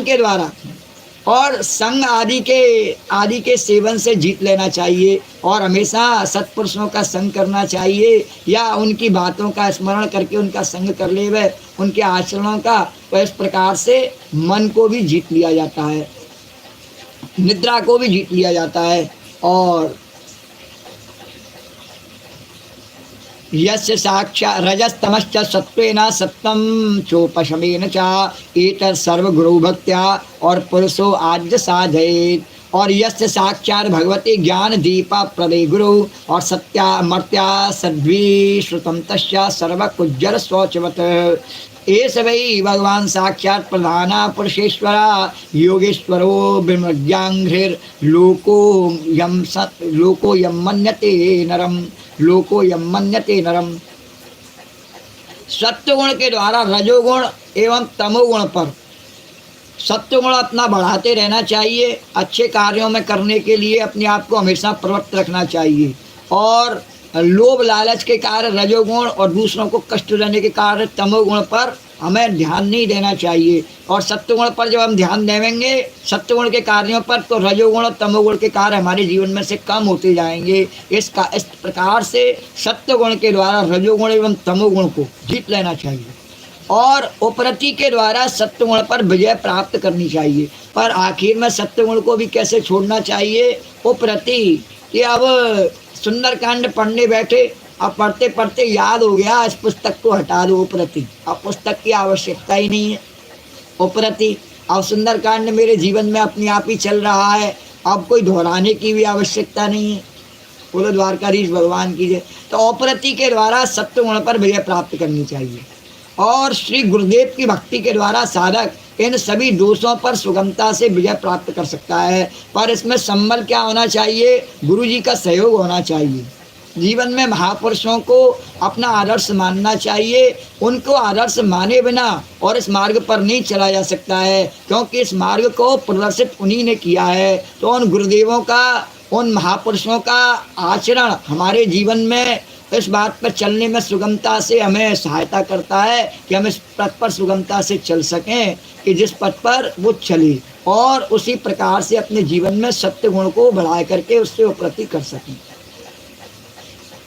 के द्वारा और संग आदि के सेवन से जीत लेना चाहिए और हमेशा सत्पुरुषों का संग करना चाहिए या उनकी बातों का स्मरण करके उनका संग कर ले वह उनके आचरणों का। तो इस प्रकार से मन को भी जीत लिया जाता है, निद्रा को भी जीत लिया जाता है। और यस्य साक्षा रजस्तमश्च सत्वेन सत्वं चोपशमेन च एतत् सर्वगुरु भक्त्या और पुरुषो आद्य साधयेत्। और यस्य साक्षात् भगवते ज्ञान दीपा प्रदे गुरु और सत्या मर्त्या सद्वी श्रुतम तस्य सर्वकुज्जर शौचवत्। एष वै भगवान साक्षात् प्रधाना पुरुषेश्वरा योगेश्वरो विमृग्यांघ्रिर्लोको यम मन्यते नरम लोको यम मन्यते नरम। सत्वगुण के द्वारा रजोगुण एवं तमोगुण पर सत्वगुण अपना बढ़ाते रहना चाहिए। अच्छे कार्यों में करने के लिए अपने आप को हमेशा प्रवृत्त रखना चाहिए। और लोभ लालच के कारण रजोगुण और दूसरों को कष्ट देने के कारण तमोगुण पर हमें ध्यान नहीं देना चाहिए। और सत्वगुण पर जब हम ध्यान देंगे सत्वगुण के कार्यों पर तो रजोगुण और तमोगुण के कार्य हमारे जीवन में से कम होते जाएंगे। इस प्रकार से सत्वगुण के द्वारा रजोगुण एवं तमोगुण को जीत लेना चाहिए और उपरति के द्वारा सत्वगुण पर विजय प्राप्त करनी चाहिए। पर आखिर में सत्वगुण को भी कैसे छोड़ना चाहिए? उपरति ये अब सुंदरकांड पढ़ने बैठे, अब पढ़ते पढ़ते याद हो गया इस पुस्तक को हटा दो उपरति, अब पुस्तक की आवश्यकता ही नहीं है। उपरति अब सुंदरकांड मेरे जीवन में अपने आप ही चल रहा है, अब कोई दोहराने की भी आवश्यकता नहीं है। बोलो द्वारकाधीश भगवान की जय। तो उपरति के द्वारा सत्वगुण पर विजय प्राप्त करनी चाहिए और श्री गुरुदेव की भक्ति के द्वारा साधक इन सभी दोषों पर सुगमता से विजय प्राप्त कर सकता है। पर इसमें संबल क्या होना चाहिए? गुरु जी का सहयोग होना चाहिए। जीवन में महापुरुषों को अपना आदर्श मानना चाहिए। उनको आदर्श माने बिना और इस मार्ग पर नहीं चला जा सकता है, क्योंकि इस मार्ग को प्रदर्शित उन्हीं ने किया है। तो उन गुरुदेवों का, उन महापुरुषों का आचरण हमारे जीवन में इस बात पर चलने में सुगमता से हमें सहायता करता है कि हम इस पथ पर सुगमता से चल सकें कि जिस पथ पर वो चले, और उसी प्रकार से अपने जीवन में सत्य गुण को बढ़ा करके उससे उपलब्धि कर सकें।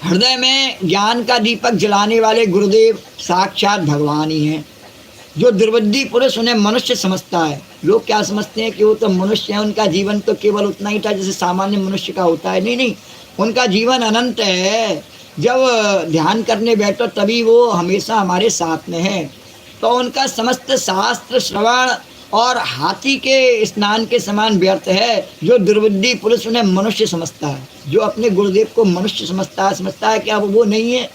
हृदय में ज्ञान का दीपक जलाने वाले गुरुदेव साक्षात भगवान ही हैं। जो दुर्बुद्धि पुरुष उन्हें मनुष्य समझता है, लोग क्या समझते हैं कि वो तो मनुष्य है, उनका जीवन तो केवल उतना ही था जैसे सामान्य मनुष्य का होता है। नहीं, उनका जीवन अनंत है। जब ध्यान करने बैठो तभी वो हमेशा हमारे साथ में है। तो उनका समस्त शास्त्र श्रवण और हाथी के स्नान के समान व्यर्थ है। जो दुर्बुद्धि पुरुष उन्हें मनुष्य समझता है, जो अपने गुरुदेव को मनुष्य समझता है कि अब वो नहीं है,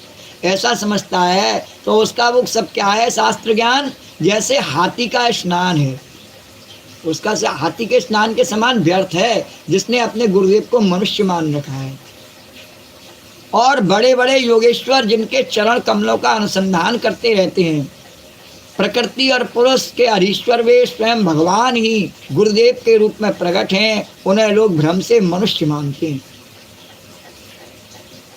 ऐसा समझता है, तो उसका वो सब क्या है? शास्त्र ज्ञान जैसे हाथी का स्नान है, उसका से हाथी के स्नान के समान व्यर्थ है जिसने अपने गुरुदेव को मनुष्य मान रखा है। और बड़े बड़े योगेश्वर जिनके चरण कमलों का अनुसंधान करते रहते हैं, प्रकृति और पुरुष के अधीश्वर वे स्वयं भगवान ही गुरुदेव के रूप में प्रकट हैं, उन्हें लोग भ्रम से मनुष्य मानते हैं।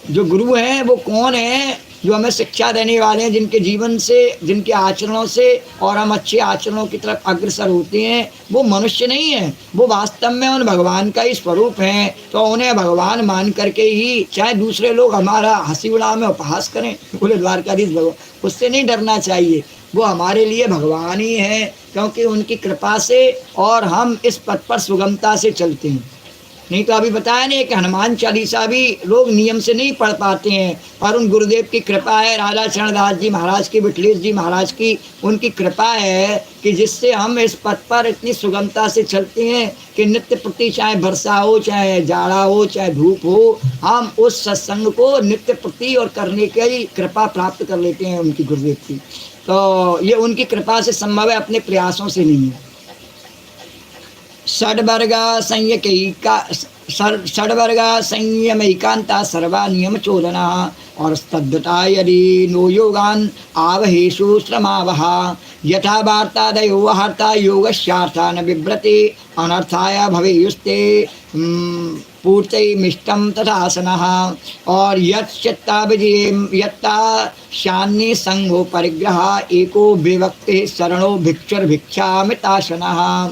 जो गुरु हैं वो कौन है? जो हमें शिक्षा देने वाले हैं, जिनके जीवन से, जिनके आचरणों से और हम अच्छे आचरणों की तरफ अग्रसर होते हैं, वो मनुष्य नहीं है, वो वास्तव में उन भगवान का ही स्वरूप हैं। तो उन्हें भगवान मान करके ही चाहे दूसरे लोग हमारा हंसी उड़ा में उपहास करें, बोले द्वारकाधीश भगवान, उससे नहीं डरना चाहिए। वो हमारे लिए भगवान ही है, क्योंकि उनकी कृपा से और हम इस पथ पर सुगमता से चलते हैं। नहीं तो अभी बताया नहीं कि हनुमान चालीसा भी लोग नियम से नहीं पढ़ पाते हैं, और उन गुरुदेव की कृपा है, राधा चरणदास जी महाराज की, विठलेश जी महाराज की उनकी कृपा है कि जिससे हम इस पथ पर इतनी सुगमता से चलते हैं कि नित्य प्रति, चाहे वर्षा हो, चाहे जाड़ा हो, चाहे धूप हो, हम उस सत्संग को नित्य प्रति और करने की कृपा प्राप्त कर लेते हैं उनकी, गुरुदेव की। तो ये उनकी कृपा से संभव है, अपने प्रयासों से नहीं है। षड्वर्गा संयम एकांता सर्वा नियम चोदना और स्तब्धता यदि नो योगान आवहेषु श्रमावहा यथा वार्तादयो हर्ता योगस्यार्था न बिभ्रते अनर्थाय भवेयुस्ते पूर्तयिमिष्टं तथासनः। और यच्चित्ता विजये यत्ता शान्य संगो परिग्रह एको विभक्ति शरणो भिक्षुर्भिक्षामिताशनः।